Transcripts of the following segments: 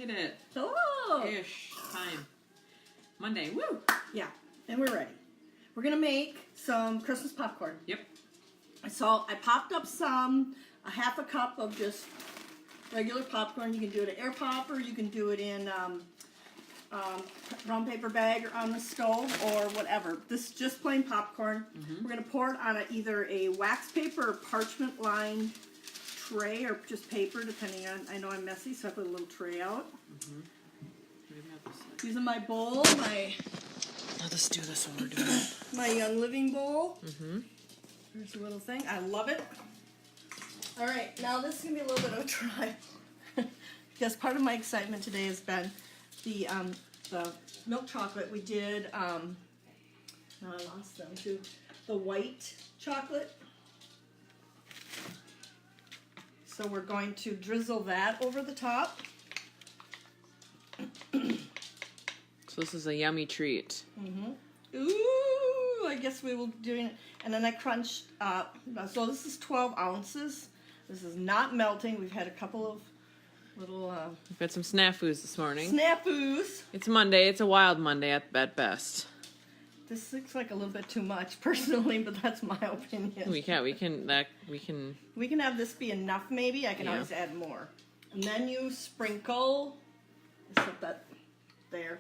made it. Hello. Ish time. Monday. Woo! Yeah, and we're ready. We're gonna make some Christmas popcorn. Yep. So I popped up a half a cup of just regular popcorn. You can do it in air popper. You can do it in brown paper bag or on the stove or whatever. This is just plain popcorn. We're gonna pour it on either a wax paper or parchment lined tray or just paper, depending on. I know I'm messy, so I put a little tray out. Using my bowl, Let us do this when we're doing it. my Young Living bowl. There's a little thing. I love it. All right, now this is gonna be a little bit of a try, because part of my excitement today has been the milk chocolate. We did. Now I lost them too. The white chocolate. So we're going to drizzle that over the top. So this is a yummy treat. Ooh, I guess we will be doing it. And then I crunched so this is 12 ounces. This is not melting. We've had a couple of little We've had some snafus this morning. snafus. It's Monday. It's a wild Monday at best. This looks like a little bit too much, personally, but that's my opinion. We can We can have this be enough, maybe. I can always add more. And then you sprinkle. Let's put that there.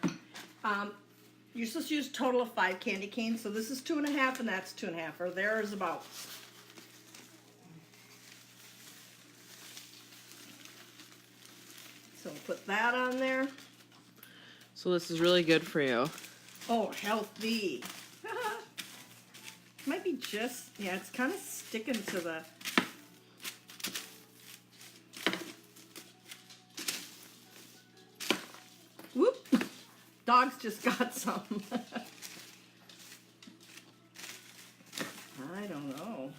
You're supposed to use a total of 5 candy canes, so this is 2.5 and that's 2.5, or there is about. So put that on there. So this is really good for you. Oh, healthy. Might be just, yeah, it's kind of sticking to the. Whoop. Dogs just got some. I don't know.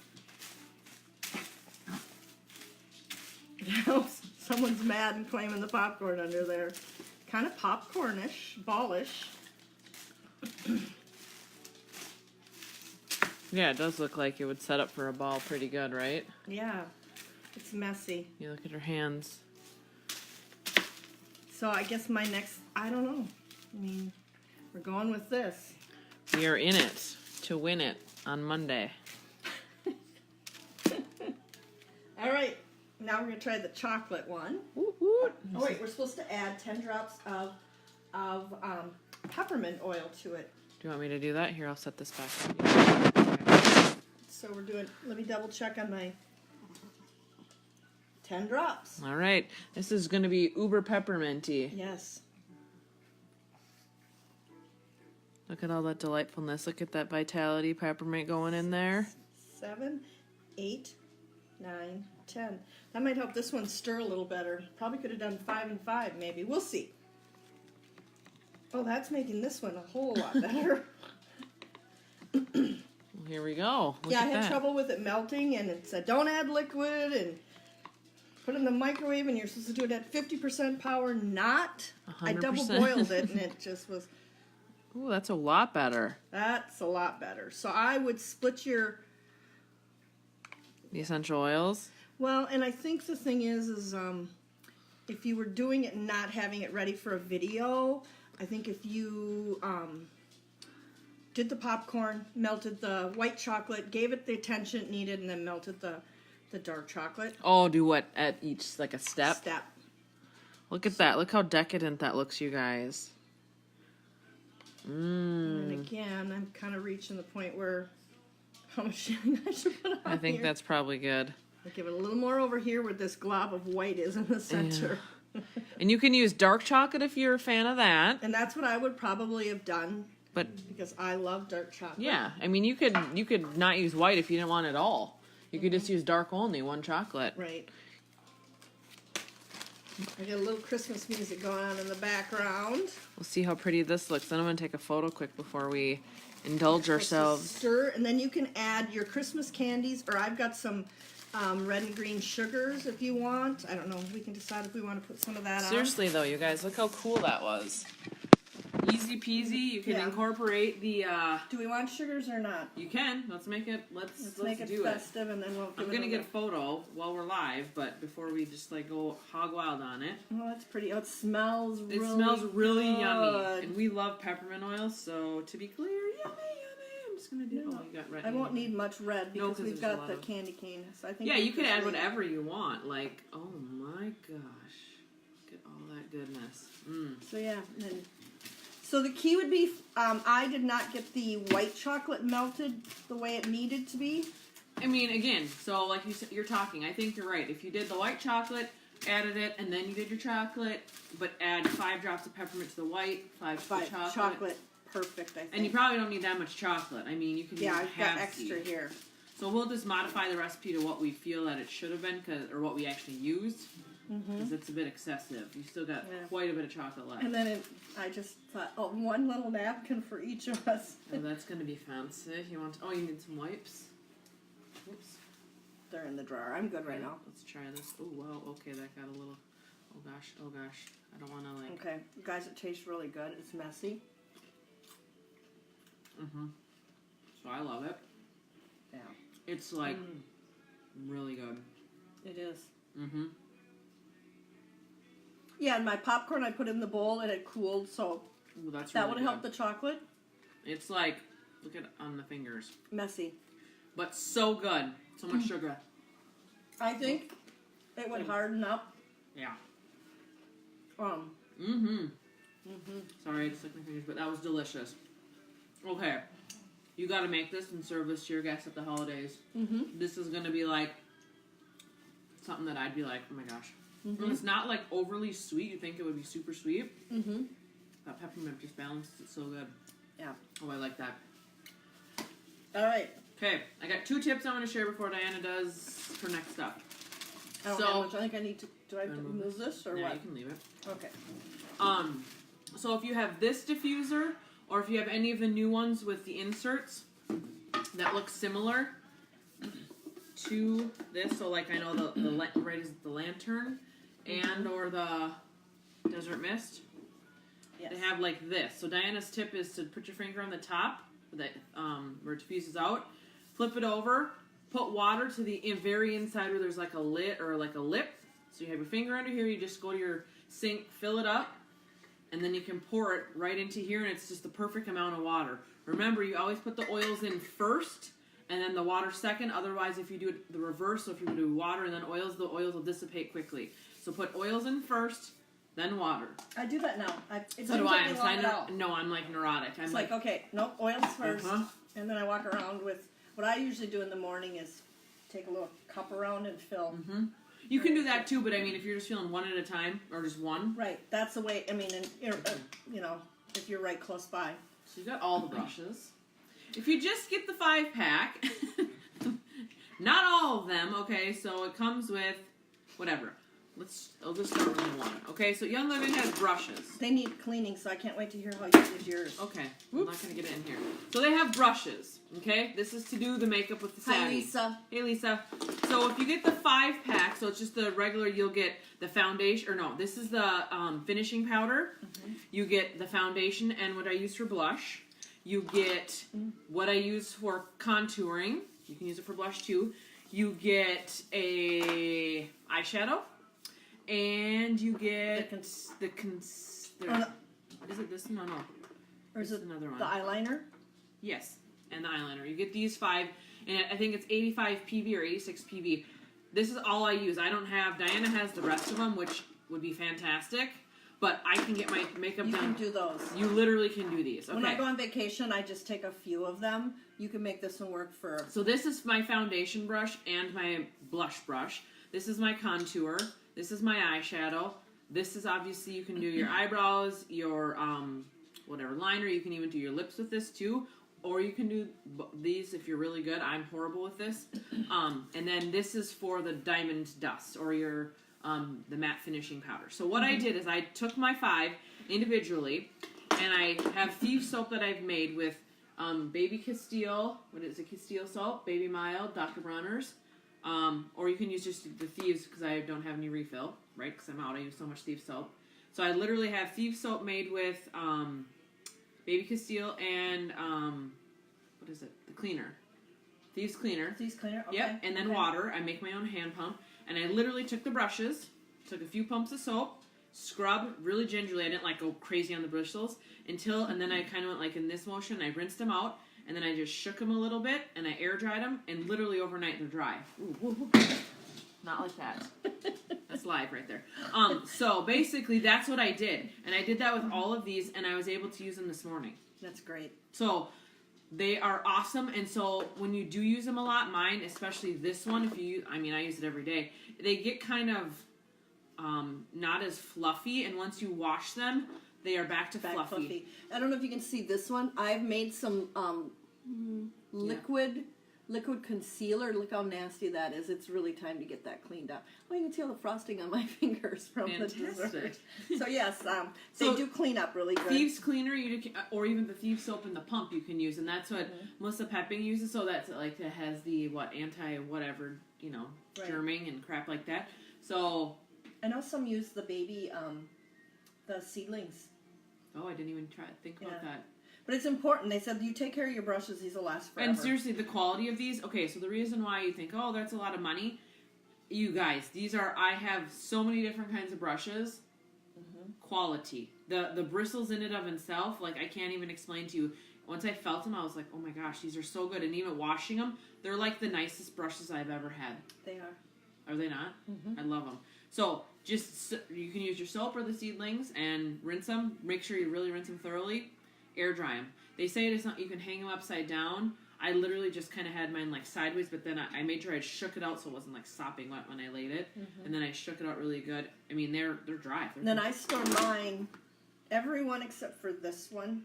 Someone's mad and claiming the popcorn under there. Kind of popcornish, ballish. Yeah, it does look like it would set up for a ball pretty good, right? Yeah, it's messy. You look at her hands. So I guess my next, I don't know. I mean, we're going with this. We are in it to win it on Monday. All right, now we're going to try the chocolate one. Woot, woot. Oh wait, we're supposed to add 10 drops of peppermint oil to it. Do you want me to do that? Here, I'll set this back up. So we're doing, let me double check on my 10 drops. All right. This is going to be uber pepperminty. Yes. Look at all that delightfulness. Look at that vitality peppermint going in there. 7, 8, 9, 10. That might help this one stir a little better. Probably could have done 5 and 5 maybe. We'll see. Oh, that's making this one a whole lot better. Here we go. Look Yeah, I at had that. trouble with it melting, and it said don't add liquid and put it in the microwave, and you're supposed to do it at 50% power, not. 100%. I double boiled it, and it just was. Ooh, that's a lot better. That's a lot better. So I would split your. The essential oils. Well, and I think the thing is if you were doing it and not having it ready for a video, I think if you did the popcorn, melted the white chocolate, gave it the attention it needed, and then melted the dark chocolate. Oh, do what at each, like a step? Step. Look at that. Look how decadent that looks, you guys. And again, I'm kind of reaching the point where how much I should put on I think here. that's probably good. I'll give it a little more over here where this glob of white is in the center. And you can use dark chocolate if you're a fan of that. And that's what I would probably have done. But because I love dark chocolate. yeah, I mean you could not use white if you didn't want it at all. You could just use dark only, one chocolate. Right. I got a little Christmas music going on in the background. We'll see how pretty this looks. Then I'm gonna take a photo quick before we indulge ourselves. Stir, and then you can add your Christmas candies, or I've got some red and green sugars if you want. I don't know. We can decide if we want to put some of that on. Seriously though, you guys, look how cool that was. Easy peasy. You can Yeah. incorporate the. Do we want sugars or not? You can. Let's make it. Let's make it do festive, and then we'll. I'm gonna get a photo while we're live, but before we just like go hog wild on it. Oh, it's pretty. Oh, it smells. It smells really good. yummy, and we love peppermint oil. So to be clear, yummy. I'm just gonna do. No, Oh, you got red. I won't need much red because 'cause we've there's a got lot the of- candy cane. So I think. Yeah, you can add leave it. whatever you want. Like, oh my gosh, look at all that goodness. So yeah, and then. So the key would be, I did not get the white chocolate melted the way it needed to be. I mean, again, so like you said, you're talking. I think you're right. If you did the white chocolate, added it, and then you did your chocolate, but add 5 drops of peppermint to the white, 5 to the chocolate. Perfect, I think. And you probably don't need that much chocolate. I mean, you can yeah, use I've got half extra seed. here. So we'll just modify the recipe to what we feel that it should have been, or what we actually used, because it's a bit excessive. You still got quite a bit of chocolate left. And then I just thought, oh, one little napkin for each of us. Oh, that's going to be fancy. You want? Oh, you need some wipes. Oops. They're in the drawer. I'm good right now. Let's try this. Oh wow. Okay, that got a little. Oh gosh. Oh gosh. I don't want to like. Okay, guys, it tastes really good. It's messy. So I love it. Yeah. It's like really good. It is. Yeah, and my popcorn I put in the bowl and it cooled, so Ooh, that's that really would help the chocolate. It's like, look at on the fingers. Messy. But so good. So much sugar. I think it would harden up. Yeah. Sorry, I just licked my fingers, but that was delicious. Okay. You gotta make this and serve this to your guests at the holidays. This is gonna be like something that I'd be like, oh my gosh. And it's not like overly sweet. You think it would be super sweet. That peppermint just balances it so good. Yeah. Oh, I like that. All right. Okay, I got 2 tips I want to share before Diana does her next stuff. I don't have much. I think I need to. Do I have to move this or Yeah, what? you can leave it. Okay. So if you have this diffuser, or if you have any of the new ones with the inserts that look similar to this, so like I know the right is the lantern and or the desert mist. Yes. They have like this. So Diana's tip is to put your finger on the top that where it diffuses out, flip it over, put water to the very inside where there's like a lid or like a lip. So you have your finger under here. You just go to your sink, fill it up, and then you can pour it right into here, and it's just the perfect amount of water. Remember, you always put the oils in first, and then the water second. Otherwise, if you do it the reverse, so if you do water and then oils, the oils will dissipate quickly. So put oils in first, then water. I do that now. So do I. I'm like neurotic. I'm It's like, okay, nope, oils first, Uh-huh. and then I walk around with, what I usually do in the morning is take a little cup around and fill. You can do that too, but I mean, if you're just feeling one at a time, or just one. Right, that's the way, I mean, and, you know, if you're right close by. So you got all the brushes. If you just get the 5-pack, not all of them, okay, so it comes with, whatever. I'll just start with the one. Okay, so Young Living has brushes. They need cleaning, so I can't wait to hear how you did yours. Okay, I'm not going to get it in here. So they have brushes, okay? This is to do the makeup with the Savvy. Hi, Lisa. Hey, Lisa. So if you get the 5-pack, so it's just the regular, you'll get the foundation, or no, this is the finishing powder. You get the foundation and what I use for blush. You get what I use for contouring. You can use it for blush too. You get a eyeshadow. And you get is it this? No. Or is it another one? the eyeliner? Yes, and the eyeliner. You get these 5, and I think it's 85 PV or 86 PV. This is all I use. I don't have, Diana has the rest of them, which would be fantastic, but I can get my makeup done. You can do those. You literally can do these. Okay. When I go on vacation, I just take a few of them. You can make this one work for... So this is my foundation brush and my blush brush. This is my contour. This is my eyeshadow. This is obviously, you can do your eyebrows, your whatever liner. You can even do your lips with this too. Or you can do these if you're really good. I'm horrible with this. And then this is for the diamond dust or your the matte finishing powder. So what I did is I took my 5 individually, and I have Thieves soap that I've made with Baby Castile. What is it? Castile soap, Baby Mild, Dr. Bronner's. Or you can use just the Thieves because I don't have any refill, right? Because I'm out. I use so much Thieves soap. So I literally have Thieves soap made with Baby Castile, and what is it? The cleaner. Thieves Cleaner. Thieves Cleaner, okay. Yep, and then water. I make my own hand pump. And I literally took the brushes, took a few pumps of soap, scrub really gingerly. I didn't like go crazy on the bristles and then I kind of went like in this motion. I rinsed them out, and then I just shook them a little bit, and I air dried them, and literally overnight they're dry. Ooh. Not like that. That's live right there. So basically that's what I did. And I did that with all of these, and I was able to use them this morning. That's great. So they are awesome, and so when you do use them a lot, mine, especially this one, if you, I use it every day, they get kind of not as fluffy, and once you wash them, they are back to fluffy. I don't know if you can see this one. I've made some liquid concealer. Look how nasty that is. It's really time to get that cleaned up. Well, you can see all the frosting on my fingers from the dessert. So yes, they do clean up really good. Thieves Cleaner, or even the Thieves Soap in the pump you can use, and that's what Melissa Pepping uses. So that's like it has the anti-whatever, germing and crap like that. So I know some use the baby, the seedlings. Oh, I didn't even think about that. But it's important. They said you take care of your brushes; these will last forever. And seriously, the quality of these. Okay, so the reason why you think, oh, that's a lot of money, you guys, I have so many different kinds of brushes. Quality. The bristles in it of itself, like I can't even explain to you. Once I felt them, I was like, oh my gosh, these are so good. And even washing them, they're like the nicest brushes I've ever had. They are. Are they not? I love them. So you can use your soap or the seedlings and rinse them. Make sure you really rinse them thoroughly. Air dry them. They say it's not, you can hang them upside down. I literally just kind of had mine like sideways, but then I made sure I shook it out so it wasn't like sopping wet when I laid it. And then I shook it out really good. I mean, they're dry. Then I store mine, everyone except for this one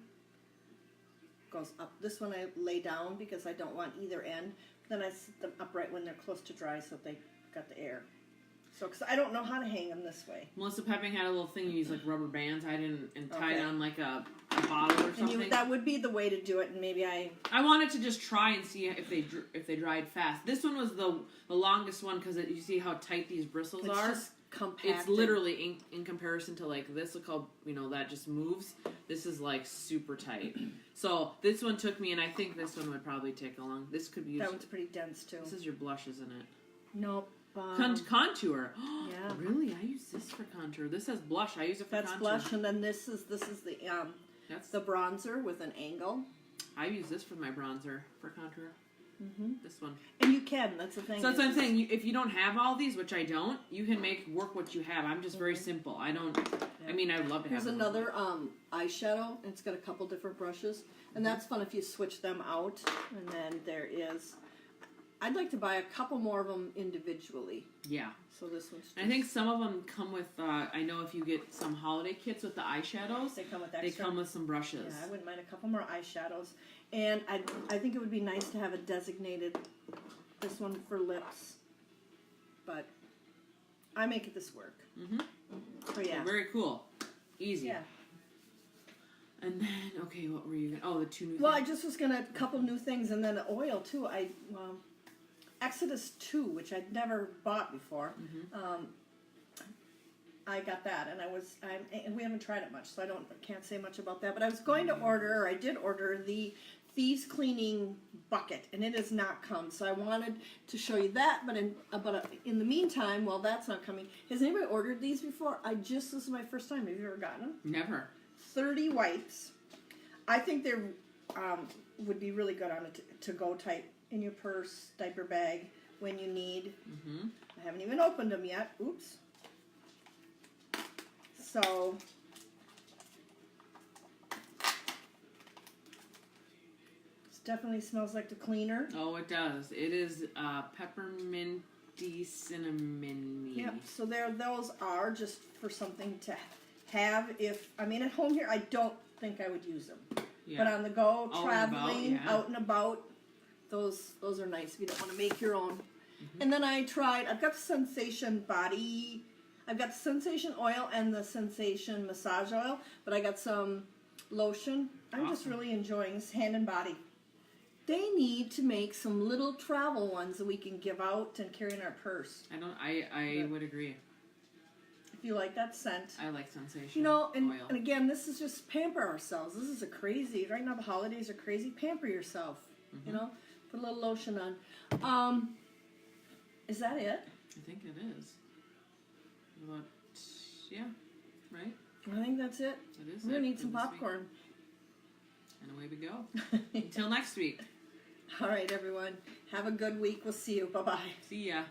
goes up. This one I lay down because I don't want either end. Then I sit them upright when they're close to dry so they got the air. So, because I don't know how to hang them this way. Melissa Pepping had a little thing, you use like rubber bands. I didn't, and tie it on like a bottle or something. And that would be the way to do it, and maybe I wanted to just try and see if they dried fast. This one was the longest one because you see how tight these bristles are. Just compacted. It's literally in comparison to like this. Look how that just moves. This is like super tight. So this one took me, and I think this one would probably take along. This could be used. That one's pretty dense too. This is your blush, isn't it? Nope. Contour. Yeah. Really? I use this for contour. This has blush. I use it for contour. That's blush, and then this is the that's the bronzer with an angle. I use this for my bronzer for contour. This one. And you can. That's the thing. So that's what I'm saying. If you don't have all these, which I don't, you can work what you have. I'm just very simple. I don't. Yeah. I mean, I would love to have. Here's another eyeshadow. It's got a couple different brushes, and that's fun if you switch them out. And then there is. I'd like to buy a couple more of them individually. Yeah. So this one's I think some of them come with, I know if you get some holiday kits with the eyeshadows, they come with extra. They come with some brushes. Yeah, I wouldn't mind a couple more eyeshadows. And I think it would be nice to have a designated, this one for lips. But I make this work. So yeah. Very cool. Easy. Yeah. And then, okay, what were you going to... Oh, the two new things. Well, I just was going to... A couple new things, and then the oil, too. Exodus 2, which I'd never bought before. I got that, and we haven't tried it much, so can't say much about that. But I was going to order, or I did order, the Thieves Cleaning bucket, and it has not come. So I wanted to show you that, but in the meantime, while that's not coming, has anybody ordered these before? This is my first time. Have you ever gotten them? Never. 30 wipes. I think they would be really good on a to-go type in your purse, diaper bag, when you need. I haven't even opened them yet. Oops. So, this definitely smells like the cleaner. Oh, it does. It is pepperminty cinnamon. Yep. So those are just for something to have. At home here, I don't think I would use them. Yeah. But on the go, traveling, out and about, those are nice if you don't want to make your own. And then I've got the Sensation body, I've got the Sensation oil and the Sensation massage oil, but I got some lotion. I'm just really enjoying this hand and body. They need to make some little travel ones that we can give out and carry in our purse. I would agree. if you like that scent. I like Sensation You know, and oil. again, this is just pamper ourselves. This is a crazy, right now the holidays are crazy. Pamper yourself, you know, put a little lotion on. Is that it? I think it is. But, yeah, right? I think that's it. It is. We're gonna it eat some for this week. popcorn. And away we go. Until next week. All right, everyone. Have a good week. We'll see you. Bye-bye. See ya.